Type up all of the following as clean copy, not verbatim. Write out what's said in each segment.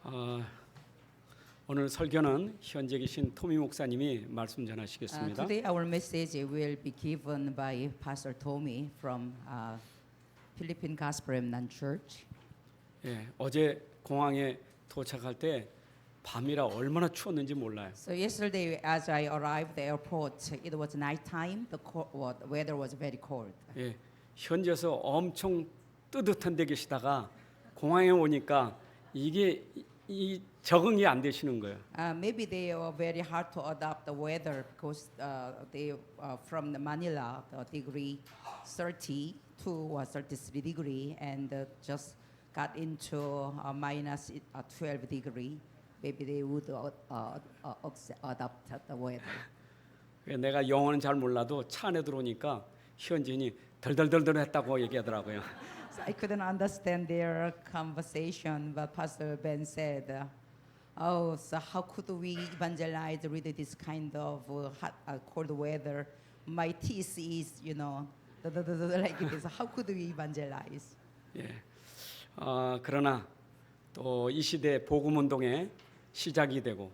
어, 오늘 설교는 현재 계신 토미 목사님이 말씀 전하시겠습니다. Today our message will be given by Pastor Tommy from Philippine Gospel Remnant Church. 예, 어제 공항에 도착할 때 밤이라 얼마나 추웠는지 몰라요. So yesterday, as I arrived at the airport, it was nighttime. The weather was very cold. 예, 현지에서 엄청 뜨뜻한 데 계시다가 공항에 오니까 이게 이 적응이 안 되시는 거예요. Maybe they were very hard to adapt the weather because they from the Manila, the degree 30 to 33 degree, and just got into minus 12 degree. Maybe they would adapt the weather. 내가 영어는 잘 몰라도 차 안에 들어오니까 현지인이 덜덜덜덜 했다고 얘기하더라고요. So I couldn't understand their conversation, but Pastor Ben said, "Oh, so how could we evangelize with this kind of hot, cold weather? My teeth is, like this. How could we evangelize?" 예, 그러나 또 이 시대 복음 운동의 시작이 되고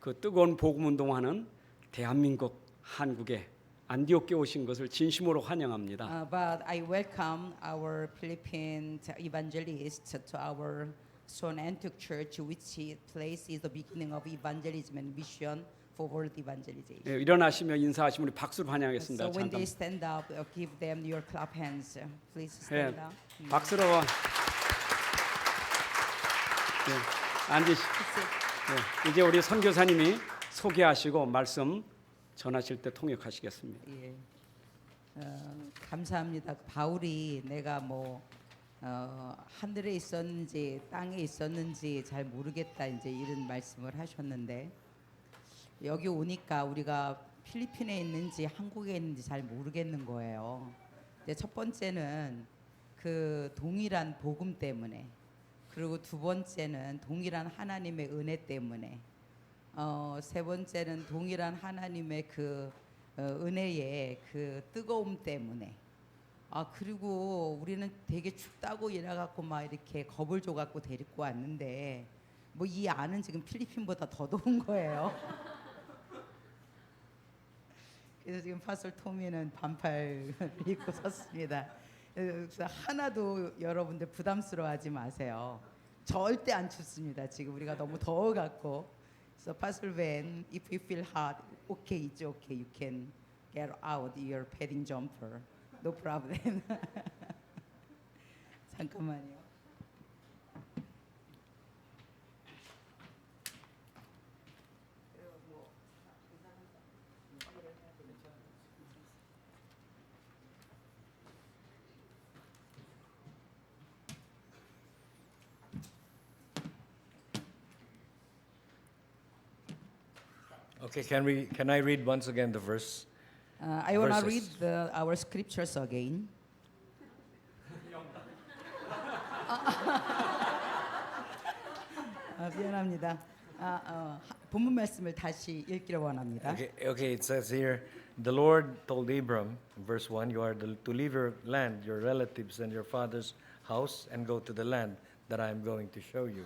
그 뜨거운 복음 운동하는 대한민국 한국에 안디옥에 오신 것을 진심으로 환영합니다. But I welcome our Philippine evangelists to our Son Antioch Church, which place is the beginning of evangelism and mission for world evangelization. 예, 일어나시며 인사하시면 우리 박수로 환영하겠습니다. So when 잠깐. they stand up, give them your clap hands. Please 예, stand up. 박수로. 예, 앉으시. 예, 이제 우리 선교사님이 소개하시고 말씀 전하실 때 통역하시겠습니다. 예. 감사합니다. 바울이 내가 하늘에 있었는지 땅에 있었는지 잘 모르겠다 이제 이런 말씀을 하셨는데 여기 오니까 우리가 필리핀에 있는지 한국에 있는지 잘 모르겠는 거예요. 근데 첫 번째는 그 동일한 복음 때문에, 그리고 두 번째는 동일한 하나님의 은혜 때문에, 세 번째는 동일한 하나님의 그 은혜의 그 뜨거움 때문에. 그리고 우리는 되게 춥다고 이래갖고 막 이렇게 겁을 줘갖고 데리고 왔는데 이 안은 지금 필리핀보다 더 더운 거예요. 그래서 지금 파솔 토미는 반팔 입고 섰습니다. 그래서 하나도 여러분들 부담스러워하지 마세요. 절대 안 춥습니다. 지금 우리가 너무 더워갖고. So Pastor Ben, if you feel hot, okay, it's okay. You can get out your padding jumper. No problem. 잠깐만요. Okay, can I read once again the verse? I want to read Verses. our scriptures again. 미안합니다. 본문 말씀을 다시 읽기를 원합니다. Okay, it says here, the Lord told Abram, verse 1, you are to leave your land, your relatives and your father's house and go to the land that I am going to show you.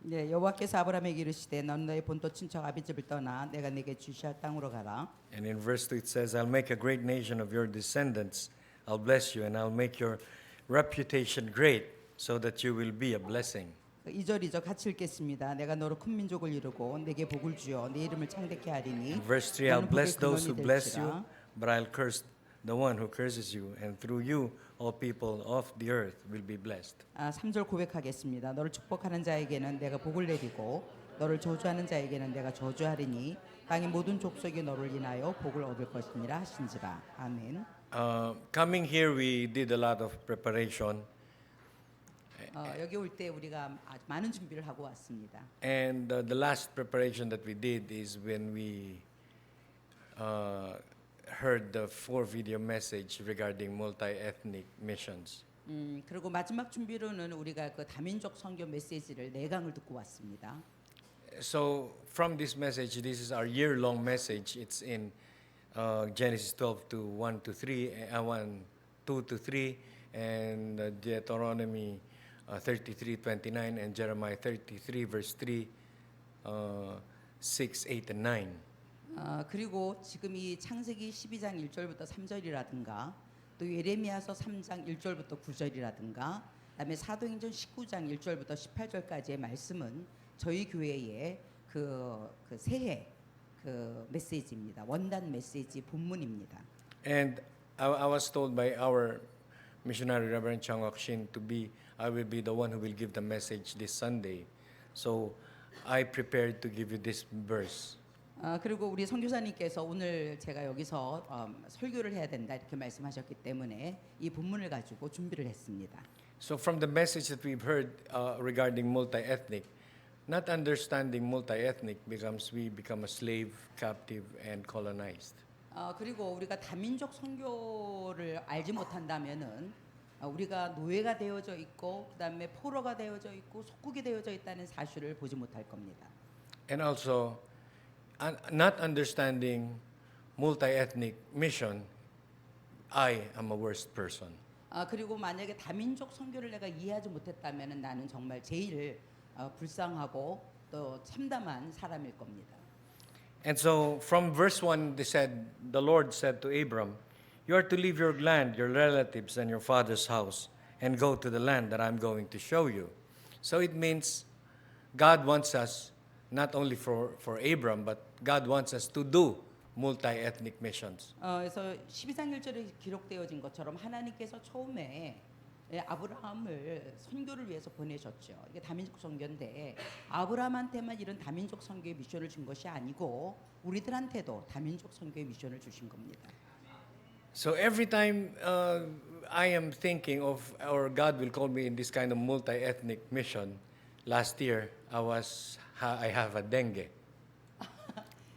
네, 여호와께서 아브라함에게 이르시되 넌 너의 본토 친척 아비집을 떠나 내가 네게 주시할 땅으로 가라. And in verse 2 it says, I'll make a great nation of your descendants. I'll bless you and I'll make your reputation great so that you will be a blessing. 2절이죠. 같이 읽겠습니다. 내가 너로 큰 민족을 이루고 내게 복을 주어 네 이름을 창대케 하리니. In verse 3, I'll bless those who bless you, but I'll curse the one who curses you, and through you all people of the earth will be blessed. 3절 고백하겠습니다. 너를 축복하는 자에게는 내가 복을 내리고 너를 저주하는 자에게는 내가 저주하리니 땅의 모든 족속이 너를 인하여 복을 얻을 것이니라 하신지라. 아멘. Coming here, we did a lot of preparation. 여기 올 때 우리가 아주 많은 준비를 하고 왔습니다. And the last preparation that we did is when we heard the 4-video message regarding multi-ethnic missions. 그리고 마지막 준비로는 우리가 그 다민족 선교 메시지를 4강을 듣고 왔습니다. So from this message, this is our year-long message. It's in Genesis 12 to 1 to 3, 2 to 3, and Deuteronomy 33:29 and Jeremiah 33 verse 3, 6, 8, and 9. 그리고 지금 이 창세기 12장 1절부터 3절이라든가 또 예레미야서 3장 1절부터 9절이라든가 그다음에 사도행전 19장 1절부터 18절까지의 말씀은 저희 교회의 그 새해 그 메시지입니다. 원단 메시지 본문입니다. And I was told by our missionary Reverend Chang Shin to be, I will be the one who will give the message this Sunday. So I prepared to give you this verse. 그리고 우리 선교사님께서 오늘 제가 여기서 설교를 해야 된다 이렇게 말씀하셨기 때문에 이 본문을 가지고 준비를 했습니다. So from the message that we've heard regarding multi-ethnic, not understanding multi-ethnic becomes we become a slave, captive, and colonized. 그리고 우리가 다민족 선교를 알지 못한다면은 우리가 노예가 되어져 있고 그다음에 포로가 되어져 있고 속국이 되어져 있다는 사실을 보지 못할 겁니다. And also, not understanding multi-ethnic mission, I am a worst person. 그리고 만약에 다민족 선교를 내가 이해하지 못했다면은 나는 정말 제일 불쌍하고 또 참담한 사람일 겁니다. And so from verse 1, the Lord said to Abram, you are to leave your land, your relatives, and your father's house, and go to the land that I'm going to show you. So it means God wants us, not only for Abram, but God wants us to do multi-ethnic missions. 그래서 12장 1절에 기록되어진 것처럼 하나님께서 처음에 아브라함을 선교를 위해서 보내셨죠. 이게 다민족 선교인데 아브라함한테만 이런 다민족 선교의 미션을 준 것이 아니고 우리들한테도 다민족 선교의 미션을 주신 겁니다. So every time I am thinking of, or God will call me in this kind of multi-ethnic mission, last year I have a dengue.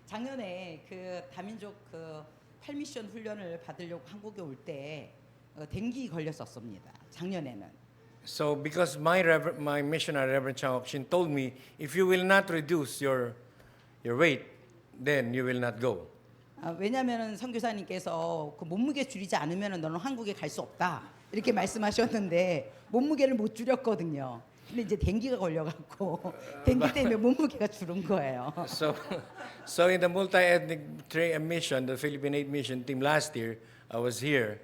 작년에 그 다민족 그 8미션 훈련을 받으려고 한국에 올 때 댕기 걸렸었습니다. 작년에는. So because my missionary Reverend Chang Shin told me, if you will not reduce your weight, then you will not go. 왜냐하면은 선교사님께서 그 몸무게 줄이지 않으면은 너는 한국에 갈 수 없다 이렇게 말씀하셨는데 몸무게를 못 줄였거든요. 근데 이제 댕기가 걸려갖고 댕기 때문에 몸무게가 줄은 거예요. So in the multi-ethnic mission, the Philippine Aid Mission team last year, I was here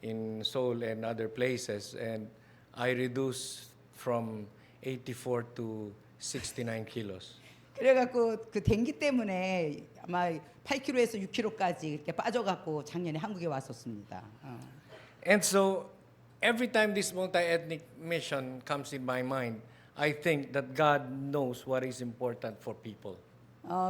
in Seoul and other places, and I reduced from 84 to 69 kilos. 그래갖고 그 댕기 때문에 아마 8kg에서 6kg까지 이렇게 빠져갖고 작년에 한국에 왔었습니다. And so every time this multi-ethnic mission comes in my mind, I think that God knows what is important for people.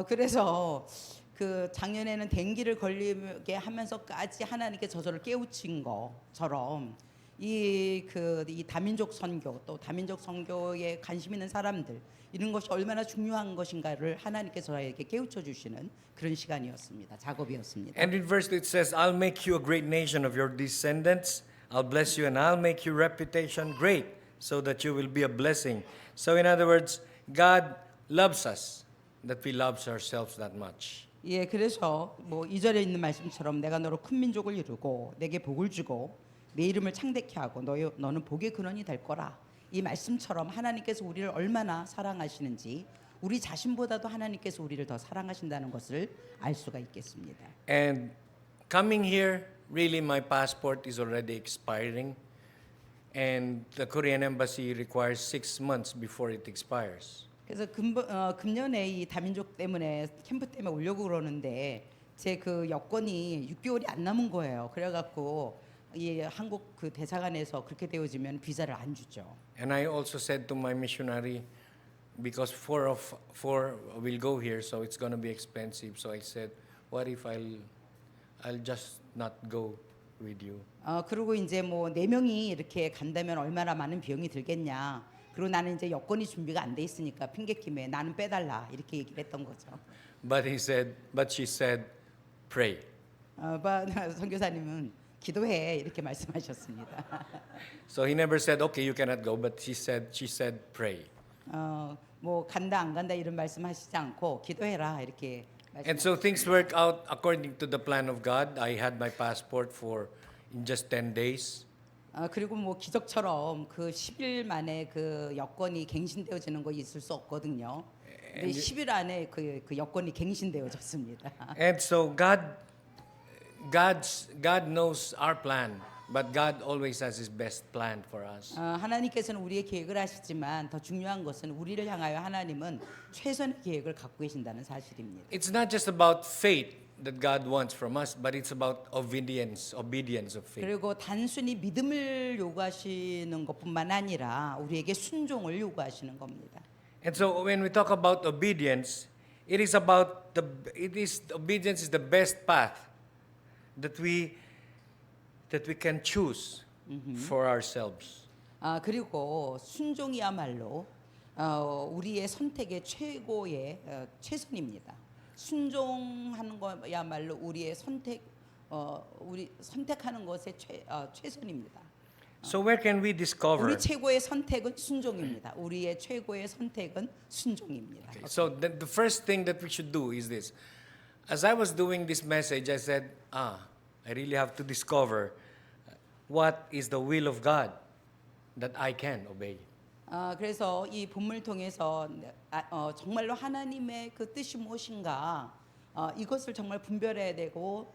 그래서 그 작년에는 댕기를 걸리게 하면서까지 하나님께 저를 깨우친 것처럼 이 다민족 선교 또 다민족 선교에 관심 있는 사람들 이런 것이 얼마나 중요한 것인가를 하나님께서 저에게 깨우쳐 주시는 그런 시간이었습니다. 작업이었습니다. And in verse 2 it says, I'll make you a great nation of your descendants. I'll bless you and I'll make your reputation great so that you will be a blessing. So in other words, God loves us, that we love ourselves that much. 예, 그래서 뭐 2절에 있는 말씀처럼 내가 너로 큰 민족을 이루고 내게 복을 주고 내 이름을 창대케 하고 너는 복의 근원이 될 거라. 이 말씀처럼 하나님께서 우리를 얼마나 사랑하시는지 우리 자신보다도 하나님께서 우리를 더 사랑하신다는 것을 알 수가 있겠습니다. And coming here, really my passport is already expiring. And the Korean embassy requires 6 months before it expires. 그래서 금년에 이 다민족 때문에 캠프 때문에 오려고 그러는데 제 그 여권이 6개월이 안 남은 거예요. 그래갖고 이 한국 그 대사관에서 그렇게 되어지면 비자를 안 주죠. And I also said to my missionary, because 4 will go here, so it's going to be expensive. So I said, what if I'll just not go with you? 그리고 이제 뭐 4명이 이렇게 간다면 얼마나 많은 비용이 들겠냐. 그리고 나는 이제 여권이 준비가 안 돼 있으니까 핑계김에 나는 빼달라 이렇게 얘기를 했던 거죠. But she said, pray. 선교사님은 기도해 이렇게 말씀하셨습니다. So he never said, okay, you cannot go, but she said, pray. 뭐 간다 안 간다 이런 말씀하시지 않고 기도해라 이렇게. And so things work out according to the plan of God. I had my passport in just 10 days. 그리고 뭐 기적처럼 그 10일 만에 그 여권이 갱신되어지는 거 있을 수 없거든요. 근데 10일 안에 그 여권이 갱신되어졌습니다. And so God knows our plan, but God always has His best plan for us. 하나님께서는 우리의 계획을 하시지만 더 중요한 것은 우리를 향하여 하나님은 최선의 계획을 갖고 계신다는 사실입니다. It's not just about faith that God wants from us, but it's about obedience of faith. 그리고 단순히 믿음을 요구하시는 것뿐만 아니라 우리에게 순종을 요구하시는 겁니다. And so when we talk about obedience, obedience is the best path that we can choose for ourselves. 그리고 순종이야말로 우리의 선택의 최고의 최선입니다. 순종하는 거야말로 우리의 우리 선택하는 것의 최선입니다. So where can we discover? 우리 최고의 선택은 순종입니다. 우리의 최고의 선택은 순종입니다. So the first thing that we should do is this. As I was doing this message, I said, I really have to discover what is the will of God that I can obey. 그래서 이 본문을 통해서 정말로 하나님의 그 뜻이 무엇인가 이것을 정말 분별해야 되고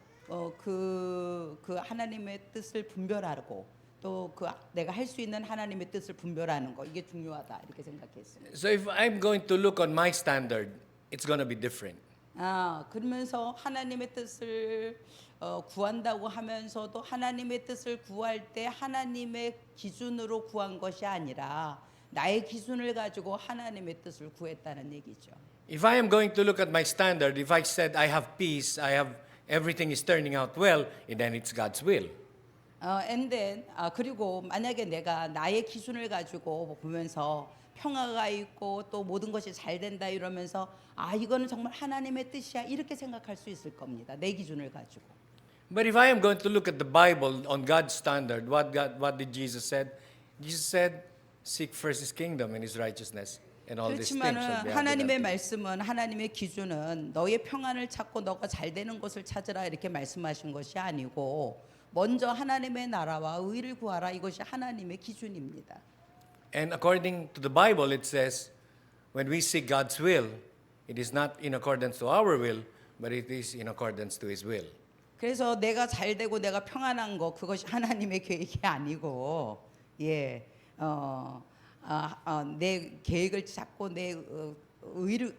그 하나님의 뜻을 분별하고 또 그 내가 할 수 있는 하나님의 뜻을 분별하는 거 이게 중요하다 이렇게 생각했습니다. So if I'm going to look on my standard, it's going to be different. 그러면서 하나님의 뜻을 구한다고 하면서도 하나님의 뜻을 구할 때 하나님의 기준으로 구한 것이 아니라 나의 기준을 가지고 하나님의 뜻을 구했다는 얘기죠. If I am going to look at my standard, if I said I have peace, everything is turning out well, then it's God's will. And then 그리고 만약에 내가 나의 기준을 가지고 보면서 평화가 있고 또 모든 것이 잘 된다 이러면서 이거는 정말 하나님의 뜻이야 이렇게 생각할 수 있을 겁니다. 내 기준을 가지고. But if I am going to look at the Bible on God's standard, what did Jesus said? Jesus said, "Seek first His kingdom and His righteousness, and all these things shall 그렇지만은 be added 하나님의 unto you." 말씀은 하나님의 기준은 너의 평안을 찾고 너가 잘 되는 것을 찾으라 이렇게 말씀하신 것이 아니고 먼저 하나님의 나라와 의를 구하라 이것이 하나님의 기준입니다. And according to the Bible, it says, when we seek God's will, it is not in accordance to our will, but it is in accordance to His will. 그래서 내가 잘 되고 내가 평안한 거 그것이 하나님의 계획이 아니고 내 계획을 찾고 내 의를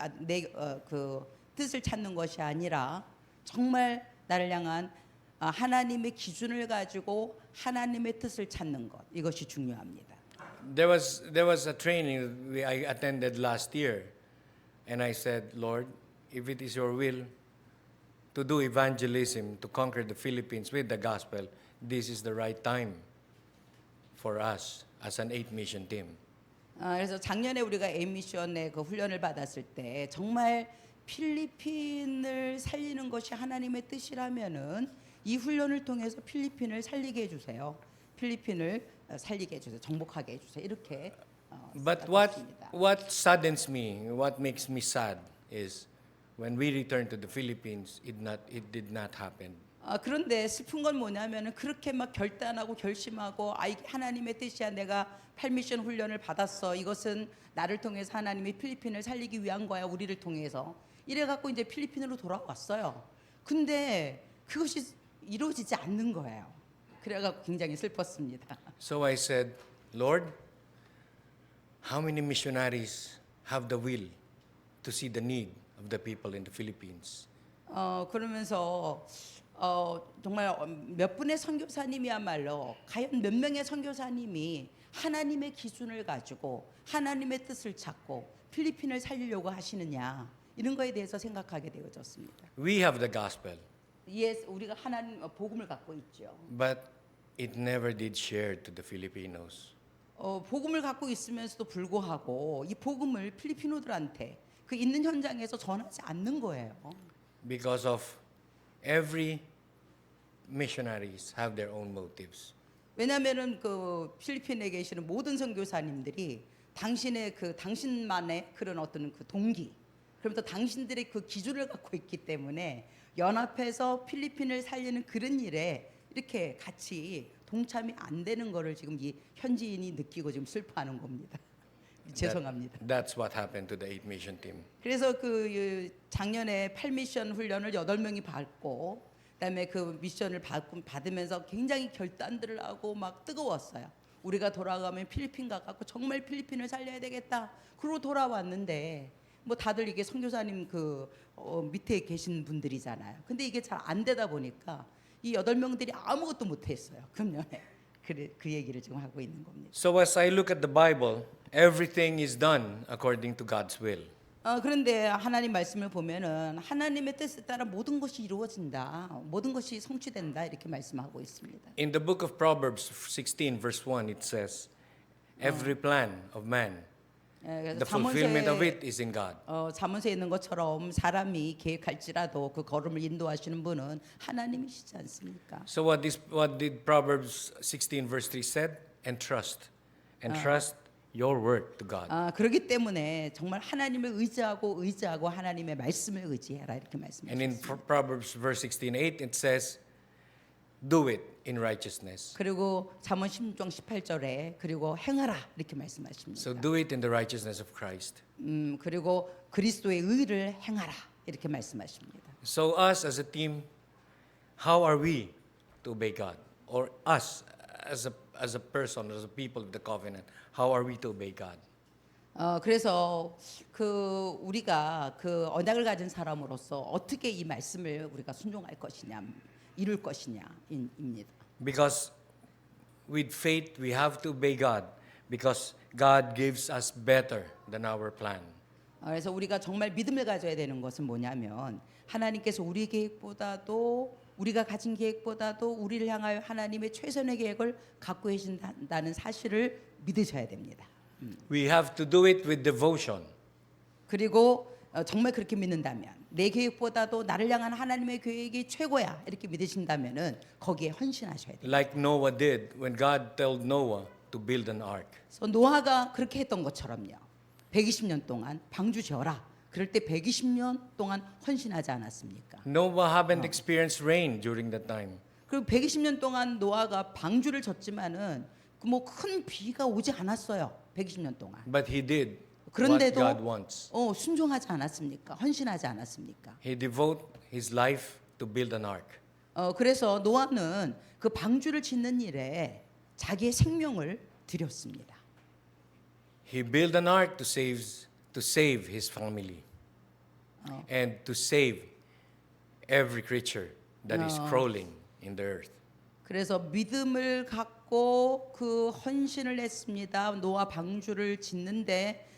그 뜻을 찾는 것이 아니라 정말 나를 향한 하나님의 기준을 가지고 하나님의 뜻을 찾는 것 이것이 중요합니다. There was a training I attended last year, and I said, Lord, if it is your will to do evangelism, to conquer the Philippines with the gospel, this is the right time for us as an 8 mission team. 그래서 작년에 우리가 A미션의 그 훈련을 받았을 때 정말 필리핀을 살리는 것이 하나님의 뜻이라면은 이 훈련을 통해서 필리핀을 살리게 해주세요. 필리핀을 살리게 해주세요. 정복하게 해주세요. 이렇게 But 생각했습니다. what saddens me, what makes me sad is when we returned to the Philippines, it did not happen. 그런데 슬픈 건 뭐냐면은 그렇게 막 결단하고 결심하고 이게 하나님의 뜻이야. 내가 8미션 훈련을 받았어. 이것은 나를 통해서 하나님이 필리핀을 살리기 위한 거야. 우리를 통해서. 이래 갖고 이제 필리핀으로 돌아왔어요. 근데 그것이 이루어지지 않는 거예요. 그래 갖고 굉장히 슬펐습니다. So I said, Lord, how many missionaries have the will to see the need of the people in the Philippines? 그러면서 정말 몇 분의 선교사님이야말로 과연 몇 명의 선교사님이 하나님의 기준을 가지고 하나님의 뜻을 찾고 필리핀을 살리려고 하시느냐 이런 거에 대해서 생각하게 되어졌습니다. We have the gospel, 우리가 하나님 복음을 갖고 있죠. but it never did share to the Filipinos. 복음을 갖고 있으면서도 불구하고 이 복음을 필리핀어들한테 그 있는 현장에서 전하지 않는 거예요. Because of every missionaries have their own motives. 왜냐하면은 그 필리핀에 계시는 모든 선교사님들이 당신만의 그런 어떤 그 동기, 그럼 또 당신들의 그 기준을 갖고 있기 때문에 연합해서 필리핀을 살리는 그런 일에 이렇게 같이 동참이 안 되는 거를 지금 이 현지인이 느끼고 지금 슬퍼하는 겁니다. 죄송합니다. That's what happened to the 8 mission team. 그래서 그 작년에 8미션 훈련을 8명이 받고 그다음에 그 미션을 받으면서 굉장히 결단들을 하고 막 뜨거웠어요. 우리가 돌아가면 필리핀 가갖고 정말 필리핀을 살려야 되겠다. 그러고 돌아왔는데 뭐 다들 이게 선교사님 밑에 계신 분들이잖아요. 근데 이게 잘 안 되다 보니까 이 8명들이 아무것도 못했어요. 금년에. 그 얘기를 지금 하고 있는 겁니다. So as I look at the Bible, everything is done according to God's will. 그런데 하나님 말씀을 보면은 하나님의 뜻에 따라 모든 것이 이루어진다. 모든 것이 성취된다. 이렇게 말씀하고 있습니다. In the book of Proverbs 16 verse 1 it says, every plan of man, 그래서 the fulfillment of it is in God. 잠언서에 있는 것처럼 사람이 계획할지라도 그 걸음을 인도하시는 분은 하나님이시지 않습니까? So what did Proverbs 16 verse 3 said? Entrust your word to God. 그렇기 때문에 정말 하나님을 의지하고 하나님의 말씀을 의지해라 이렇게 And in 말씀하셨습니다. Proverbs verse 16:8 it says, do it in righteousness. 그리고 잠언 16장 18절에 그리고 행하라 이렇게 말씀하십니다. So do it in the righteousness of Christ. 그리고 그리스도의 의를 행하라 이렇게 말씀하십니다. So us as a team, how are we to obey God? Or us as a person, as a people of the covenant, how are we to obey God? 그래서 우리가 언약을 가진 사람으로서 어떻게 이 말씀을 우리가 순종할 것이냐, 이룰 것이냐입니다. Because with faith we have to obey God because God gives us better than our plan. 그래서 우리가 정말 믿음을 가져야 되는 것은 뭐냐면 하나님께서 우리 계획보다도 우리가 가진 계획보다도 우리를 향하여 하나님의 최선의 계획을 갖고 계신다는 사실을 믿으셔야 됩니다. We have to do it with devotion. 그리고 정말 그렇게 믿는다면 내 계획보다도 나를 향한 하나님의 계획이 최고야 이렇게 믿으신다면은 거기에 헌신하셔야 돼요. Like Noah did when God told Noah to build an ark. 그래서 노아가 그렇게 했던 것처럼요. 120년 동안 방주 지어라. 그럴 때 120년 동안 헌신하지 않았습니까? Noah haven't experienced rain during that time. 그리고 120년 동안 노아가 방주를 졌지만은 뭐 큰 비가 오지 않았어요. 120년 동안. But he did what 그런데도 God wants. 순종하지 않았습니까? 헌신하지 않았습니까? He devoted his life to build an ark. 그래서 노아는 그 방주를 짓는 일에 자기의 생명을 드렸습니다. He built an ark to save his family and to save every creature that is crawling in the earth. 그래서 믿음을 갖고 그 헌신을 했습니다. 노아 방주를 짓는데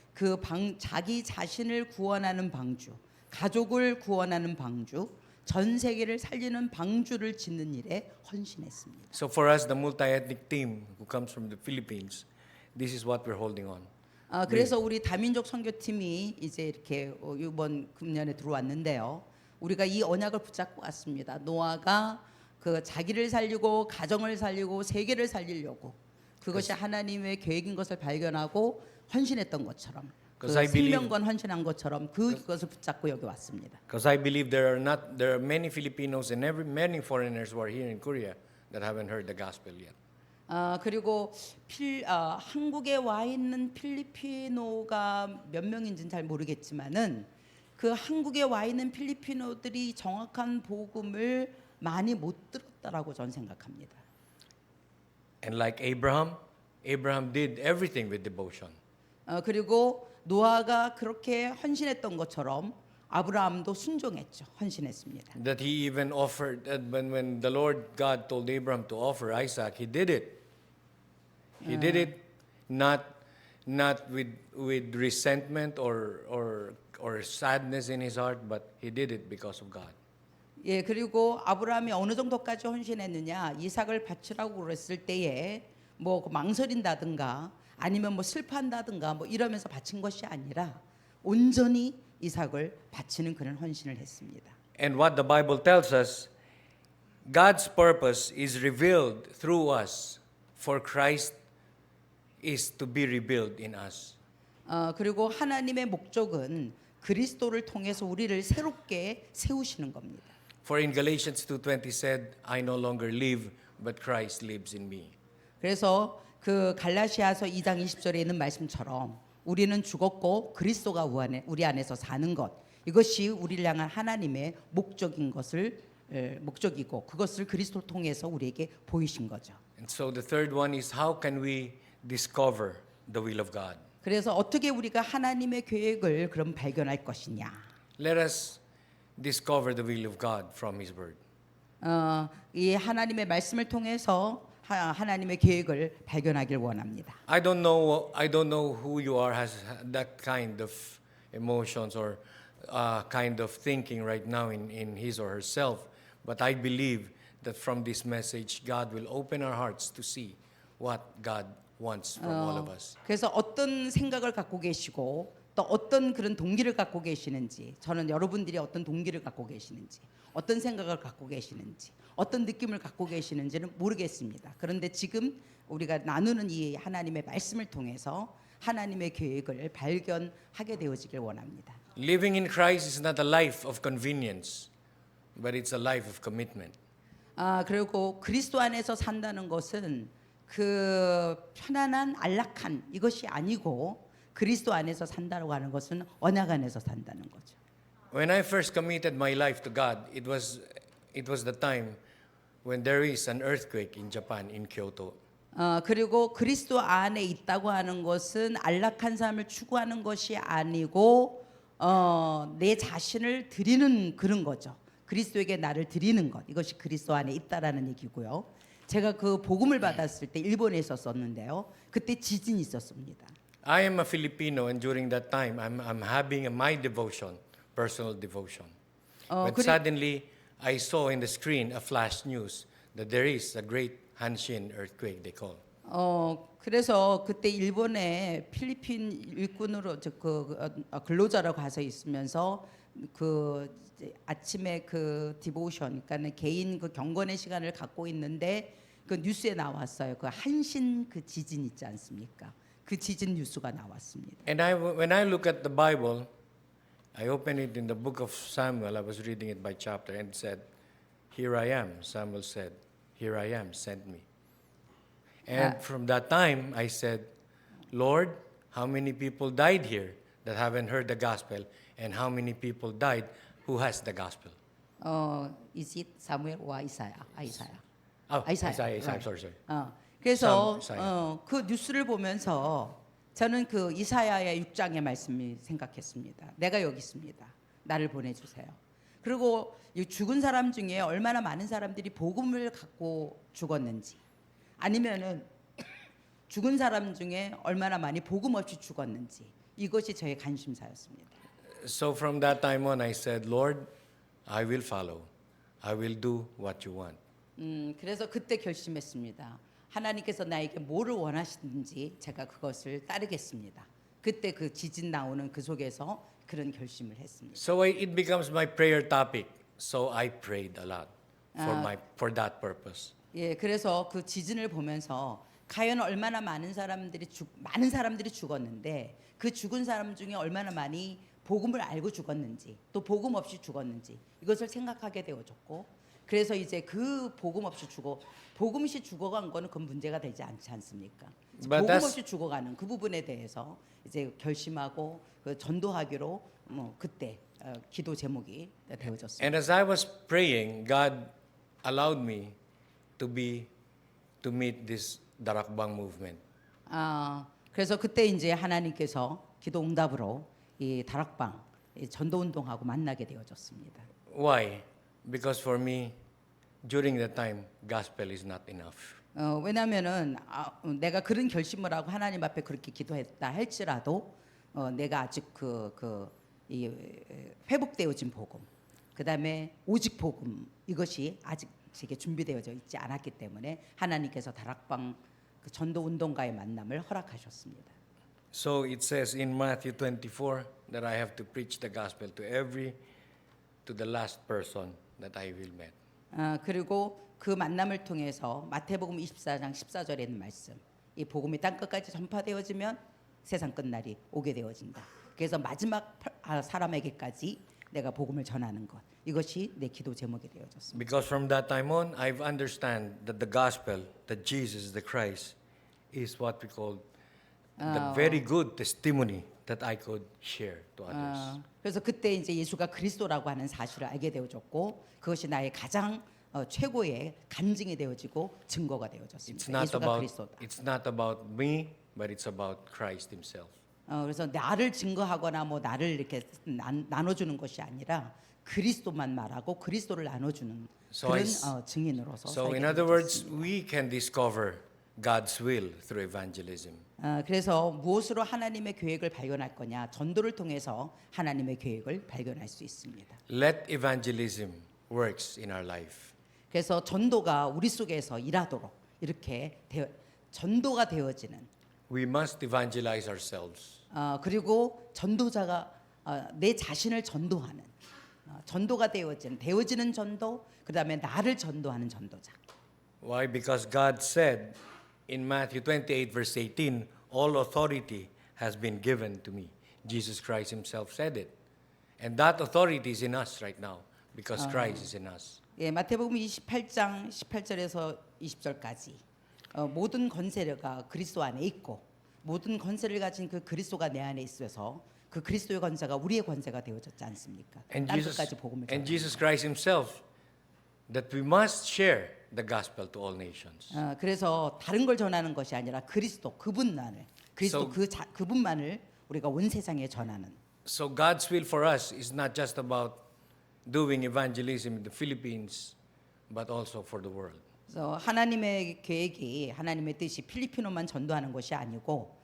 자기 자신을 구원하는 방주, 가족을 구원하는 방주, 전 세계를 살리는 방주를 짓는 일에 헌신했습니다. So for us, the multi-ethnic team who comes from the Philippines, this is what we're holding on. 그래서 우리 다민족 선교팀이 이제 이렇게 이번 금년에 들어왔는데요. 우리가 이 언약을 붙잡고 왔습니다. 노아가 자기를 살리고 가정을 살리고 세계를 살리려고 그것이 하나님의 계획인 것을 발견하고 헌신했던 것처럼 생명권 헌신한 것처럼 그것을 붙잡고 여기 왔습니다. Because I believe there are many Filipinos and many foreigners who are here in Korea that haven't heard the gospel yet. 그리고 한국에 와 있는 필리피노가 몇 명인지는 잘 모르겠지만은 그 한국에 와 있는 필리피노들이 정확한 복음을 많이 못 들었다라고 저는 생각합니다. And like Abraham did everything with devotion. 그리고 노아가 그렇게 헌신했던 것처럼 아브라함도 순종했죠. 헌신했습니다. That he even offered when the Lord God told Abraham to offer Isaac, he did it. He did it not with resentment or sadness in his heart, but he did it because of God. 예, 그리고 아브라함이 어느 정도까지 헌신했느냐? 이삭을 바치라고 그랬을 때에 뭐 망설인다든가 아니면 뭐 슬퍼한다든가 뭐 이러면서 바친 것이 아니라 온전히 이삭을 바치는 그런 헌신을 했습니다. And what the Bible tells us, God's purpose is revealed through us, for Christ is to be revealed in us. 그리고 하나님의 목적은 그리스도를 통해서 우리를 새롭게 세우시는 겁니다. For in Galatians 2:20 said, I no longer live, but Christ lives in me. 그래서 그 갈라시아서 2장 20절에 있는 말씀처럼 우리는 죽었고 그리스도가 우리 안에서 사는 것, 이것이 우리를 향한 하나님의 목적인 것을 목적이고 그것을 그리스도를 통해서 우리에게 보이신 거죠. And so the third one is how can we discover the will of God? 그래서 어떻게 우리가 하나님의 계획을 그럼 발견할 것이냐? Let us discover the will of God from His Word. 이 하나님의 말씀을 통해서 하나님의 계획을 발견하길 원합니다. I don't know who you are has that kind of emotions or kind of thinking right now in his or herself, but I believe that from this message, God will open our hearts to see what God wants from all of us. 그래서 어떤 생각을 갖고 계시고 또 어떤 그런 동기를 갖고 계시는지, 저는 여러분들이 어떤 동기를 갖고 계시는지, 어떤 생각을 갖고 계시는지, 어떤 느낌을 갖고 계시는지는 모르겠습니다. 그런데 지금 우리가 나누는 이 하나님의 말씀을 통해서 하나님의 계획을 발견하게 되어지길 원합니다. Living in Christ is not a life of convenience, but it's a life of commitment. 그리고 그리스도 안에서 산다는 것은 그 편안한 안락한 이것이 아니고 그리스도 안에서 산다고 하는 것은 언약 안에서 산다는 거죠. When I first committed my life to God, it was the time when there is an earthquake in Japan, in Kyoto. 그리고 그리스도 안에 있다고 하는 것은 안락한 삶을 추구하는 것이 아니고 내 자신을 드리는 그런 거죠. 그리스도에게 나를 드리는 것, 이것이 그리스도 안에 있다라는 얘기고요. 제가 그 복음을 받았을 때 일본에 있었는데요. 그때 지진이 있었습니다. I am a Filipino, and during that time, I'm having my devotion, personal devotion. But suddenly, I saw in the screen a flash news that there is a great Hanshin earthquake, they call. 그래서 그때 일본에 필리핀 일꾼으로 근로자로 가서 있으면서 그 아침에 그 디보션, 그러니까 개인 그 경건의 시간을 갖고 있는데 그 뉴스에 나왔어요. 그 한신 그 지진 있지 않습니까? 그 지진 뉴스가 나왔습니다. And when I look at the Bible, I opened it in the book of Samuel. I was reading it by chapter and it said, "Here I am," Samuel said. "Here I am, send me." And from that time, I said, "Lord, how many people died here that haven't heard the gospel, and how many people died who has the gospel?" Is it 사무엘 와 이사야? 이사야. Oh, Isaiah. Isaiah, sorry. 그래서 Isaiah. 그 뉴스를 보면서 저는 그 이사야의 6장의 말씀이 생각했습니다. 내가 여기 있습니다. 나를 보내주세요. 그리고 이 죽은 사람 중에 얼마나 많은 사람들이 복음을 갖고 죽었는지, 아니면은 죽은 사람 중에 얼마나 많이 복음 없이 죽었는지, 이것이 저의 관심사였습니다. So from that time on, I said, "Lord, I will follow. I will do what you want." 그래서 그때 결심했습니다. 하나님께서 나에게 뭐를 원하시는지 제가 그것을 따르겠습니다. 그때 그 지진 나오는 그 속에서 그런 결심을 했습니다. So it becomes my prayer topic. So I prayed a lot for that purpose. 예, 그래서 그 지진을 보면서 과연 얼마나 많은 사람들이 죽었는데 그 죽은 사람 중에 얼마나 많이 복음을 알고 죽었는지, 또 복음 없이 죽었는지, 이것을 생각하게 되어졌고, 그래서 이제 그 복음 없이 죽어간 거는 그 문제가 되지 않지 않습니까? 복음 없이 죽어가는 그 부분에 대해서 이제 결심하고 그 전도하기로 그때 기도 제목이 되어졌습니다. And as I was praying, God allowed me to meet this Darakbang movement. 그래서 그때 이제 하나님께서 기도 응답으로 이 다락방 전도 운동하고 만나게 되어졌습니다. Why? Because for me, during that time, gospel is not enough. 왜냐하면은 내가 그런 결심을 하고 하나님 앞에 그렇게 기도했다 할지라도 내가 아직 이 회복되어진 복음, 그다음에 오직 복음, 이것이 아직 제게 준비되어져 있지 않았기 때문에 하나님께서 다락방 그 전도 운동가의 만남을 허락하셨습니다. So it says in Matthew 24 that I have to preach the gospel to the last person that I will meet. 그리고 그 만남을 통해서 마태복음 24장 14절에 있는 말씀, 이 복음이 땅 끝까지 전파되어지면 세상 끝날이 오게 되어진다. 그래서 마지막 사람에게까지 내가 복음을 전하는 것. 이것이 내 기도 제목이 되어졌습니다. Because from that time on, I've understand that the gospel, that Jesus the Christ, is what we call the very good testimony that I could share to others. 그래서 그때 이제 예수가 그리스도라고 하는 사실을 알게 되어졌고 그것이 나의 가장 최고의 간증이 되어지고 증거가 It's 되어졌습니다. not 예수가 about 그리스도다. it's not about me, but it's about Christ Himself. 그래서 나를 증거하거나 뭐 나를 이렇게 나눠주는 것이 아니라 그리스도만 말하고 그리스도를 나눠주는 So 그런 I- 증인으로서 So 살게 in other words, 되어졌습니다. we can discover God's will through evangelism. 그래서 무엇으로 하나님의 계획을 발견할 거냐? 전도를 통해서 하나님의 계획을 발견할 수 있습니다. Let evangelism works in our life. 그래서 전도가 우리 속에서 일하도록 이렇게 전도가 되어지는 We must evangelize ourselves. 그리고 전도자가 내 자신을 전도하는 전도가 되어지는 전도 그다음에 나를 전도하는 전도자. Why? Because God said in Matthew 28 verse 18, all authority has been given to me. Jesus Christ Himself said it. And that authority is in us right now because Christ is in us. 예, 마태복음 28장 18절에서 20절까지 모든 권세가 그리스도 안에 있고 모든 권세를 가진 그 그리스도가 내 안에 있어서 그 그리스도의 권세가 우리의 권세가 되어졌지 않습니까? And 땅끝까지 복음을 and 전하는 Jesus 것. Christ Himself that we must share the gospel to all nations. 그래서 다른 걸 전하는 것이 아니라 그리스도 그분만을 그리스도 So- 그분만을 우리가 온 세상에 전하는. So God's will for us is not just about doing evangelism in the Philippines, but also for the world. 그래서 하나님의 계획이 하나님의 뜻이 필리핀어만 전도하는 것이 아니고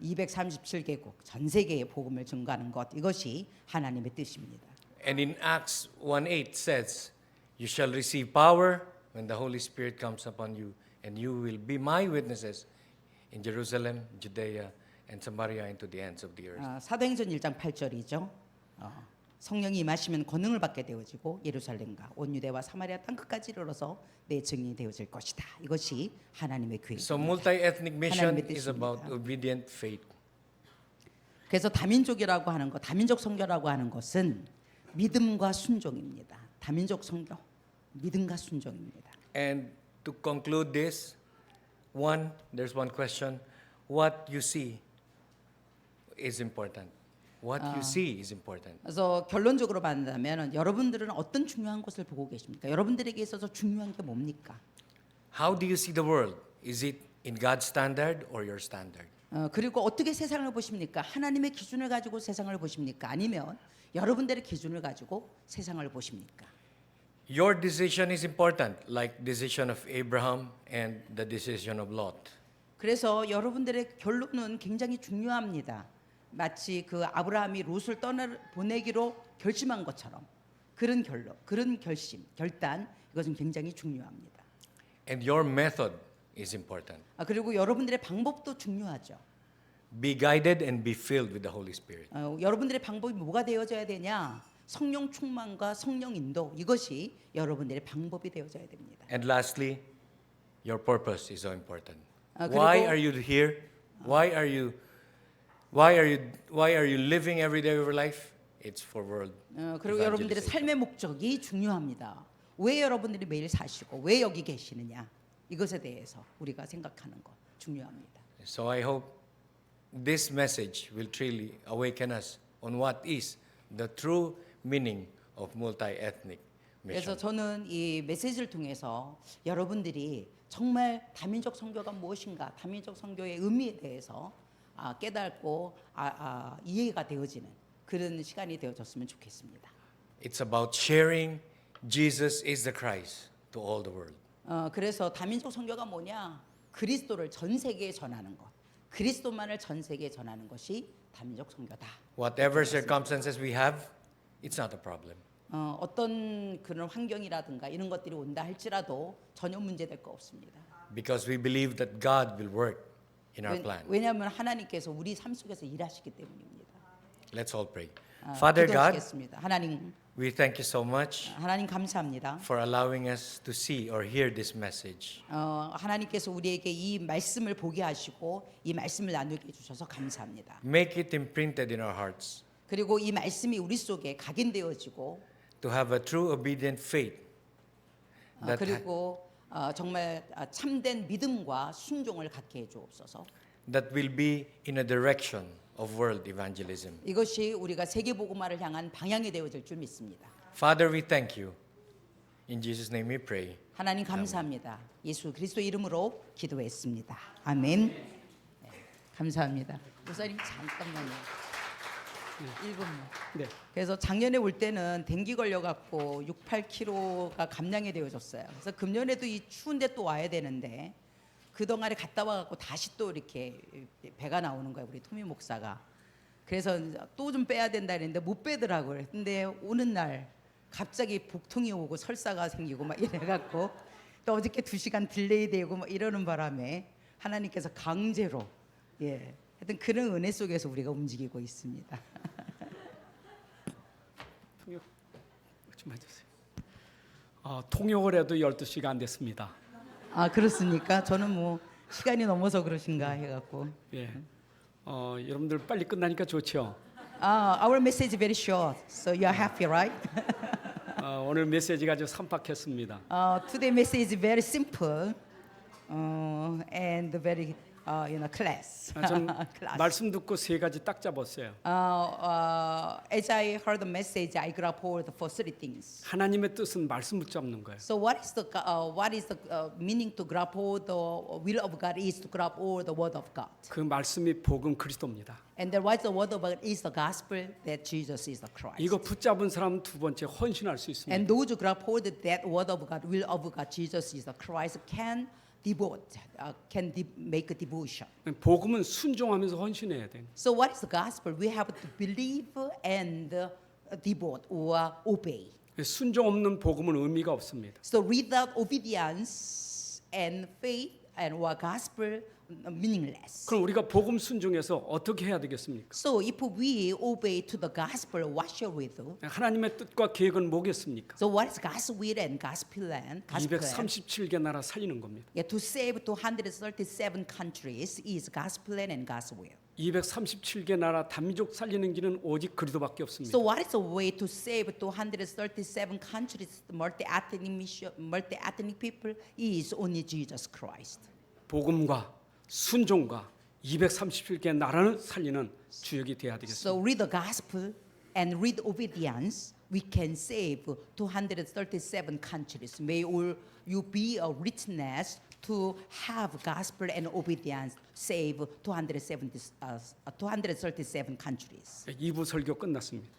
237개국 전 세계에 복음을 증거하는 것 이것이 하나님의 뜻입니다. And in Acts 1:8 says, "You shall receive power when the Holy Spirit comes upon you, and you will be my witnesses in Jerusalem, Judea, and Samaria, and to the ends of the earth." 사도행전 1장 8절이죠. 성령이 임하시면 권능을 받게 되어지고 예루살렘과 온 유대와 사마리아 땅 끝까지 이르러서 내 증인이 되어질 것이다. 이것이 하나님의 So 계획입니다. multi-ethnic mission 하나님의 is about 뜻입니다. obedient faith. 그래서 다민족이라고 하는 것, 다민족 선교라고 하는 것은 믿음과 순종입니다. 다민족 선교, 믿음과 순종입니다. And to conclude this, there's one question: what you see is important. What you see is important. 그래서 결론적으로 말한다면 여러분들은 어떤 중요한 것을 보고 계십니까? 여러분들에게 있어서 중요한 게 뭡니까? How do you see the world? Is it in God's standard or your standard? 그리고 어떻게 세상을 보십니까? 하나님의 기준을 가지고 세상을 보십니까? 아니면 여러분들의 기준을 가지고 세상을 보십니까? Your decision is important, like decision of Abraham and the decision of Lot. 그래서 여러분들의 결론은 굉장히 중요합니다. 마치 그 아브라함이 롯을 보내기로 결심한 것처럼 그런 결론, 그런 결단 이것은 굉장히 중요합니다. And your method is important. 그리고 여러분들의 방법도 중요하죠. Be guided and be filled with the Holy Spirit. 여러분들의 방법이 뭐가 되어져야 되냐? 성령 충만과 성령 인도 이것이 여러분들의 방법이 되어져야 됩니다. And lastly, your purpose is so important. 그리고- Why are you here? Why are you living every day of your life? It's for world. 그리고 여러분들의 evangelization. 삶의 목적이 중요합니다. 왜 여러분들이 매일 사시고 왜 여기 계시느냐? 이것에 대해서 우리가 생각하는 것 중요합니다. So I hope this message will truly awaken us on what is the true meaning of multi-ethnic 그래서 mission. 저는 이 메시지를 통해서 여러분들이 정말 다민족 선교가 무엇인가, 다민족 선교의 의미에 대해서 깨닫고 이해가 되어지는 그런 시간이 되어졌으면 좋겠습니다. It's about sharing Jesus is the Christ to all the world. 그래서 다민족 선교가 뭐냐? 그리스도를 전 세계에 전하는 것, 그리스도만을 전 세계에 전하는 것이 다민족 선교다. Whatever circumstances we have, it's not a problem. 어떤 그런 환경이라든가 이런 것들이 온다 할지라도 전혀 문제될 거 없습니다. Because we believe that God will work in our plan. 왜냐하면 하나님께서 우리 삶 속에서 일하시기 때문입니다. Let's all pray. Father God, 기도하시겠습니다. 하나님, we thank you so much 하나님 감사합니다. for allowing us to see or hear this message. 하나님께서 우리에게 이 말씀을 보게 하시고 이 말씀을 나누게 해주셔서 감사합니다. Make it imprinted in our hearts. 그리고 이 말씀이 우리 속에 각인되어지고 to have a true obedient faith that, 그리고 정말 참된 믿음과 순종을 갖게 해 주옵소서. that will be in a direction of world evangelism. 이것이 우리가 세계 복음화를 향한 방향이 되어질 줄 믿습니다. Father, we thank you. In Jesus' name we pray. 하나님 감사합니다. 예수 그리스도 이름으로 기도했습니다. 아멘. 네, 감사합니다. 목사님 잠깐만요. 1분만. 네. 그래서 작년에 올 때는 댕기 걸려 갖고 6, 8kg가 감량이 되어졌어요. 그래서 금년에도 이 추운데 또 와야 되는데 그 동안에 갔다 와 갖고 다시 또 이렇게 배가 나오는 거예요. 우리 토미 목사가. 그래서 또 좀 빼야 된다 했는데 못 빼더라고요. 근데 오는 날 갑자기 복통이 오고 설사가 생기고 막 이래 갖고 또 어저께 2시간 딜레이 되고 막 이러는 바람에 하나님께서 강제로 하여튼 그런 은혜 속에서 우리가 움직이고 있습니다. 통역 좀 해주세요. 통역을 해도 12시가 안 됐습니다. 아 그렇습니까? 저는 뭐 시간이 넘어서 그러신가 해갖고. 예. 여러분들 빨리 끝나니까 좋죠. Our message is very short, so you are happy, right? 오늘 메시지가 아주 삼박했습니다. Today message is very simple and very class. 전 class. 말씀 듣고 세 가지 딱 잡았어요. As I heard the message, I grab hold for three things. 하나님의 뜻은 말씀 붙잡는 거예요. So what is the meaning to grab hold the will of God is to grab hold the word of God. 그 말씀이 복음 그리스도입니다. And then what is the word of God is the gospel that Jesus is the Christ. 이거 붙잡은 사람은 두 번째 헌신할 수 있습니다. And those who grab hold of that word of God, will of God, Jesus is the Christ, can devote, make a devotion. 복음은 순종하면서 헌신해야 돼요. So what is the gospel? We have to believe and devote or obey. 순종 없는 복음은 의미가 없습니다. So without obedience and faith and or gospel, meaningless. 그럼 우리가 복음 순종해서 어떻게 해야 되겠습니까? So if we obey to the gospel, what shall we do? 하나님의 뜻과 계획은 뭐겠습니까? So what is God's will and God's plan? 237개 나라 살리는 겁니다. Yeah, to save 237 countries is God's plan and God's will. 237개 나라 단민족 살리는 길은 오직 그리스도밖에 없습니다. So what is the way to save 237 countries, multi-ethnic people is only Jesus Christ. 복음과 순종과 237개 나라는 살리는 주역이 돼야 되겠습니다. So read the gospel and read obedience, we can save 237 countries. May all you be a witness to have gospel and obedience save 237 countries. 2부 설교 끝났습니다.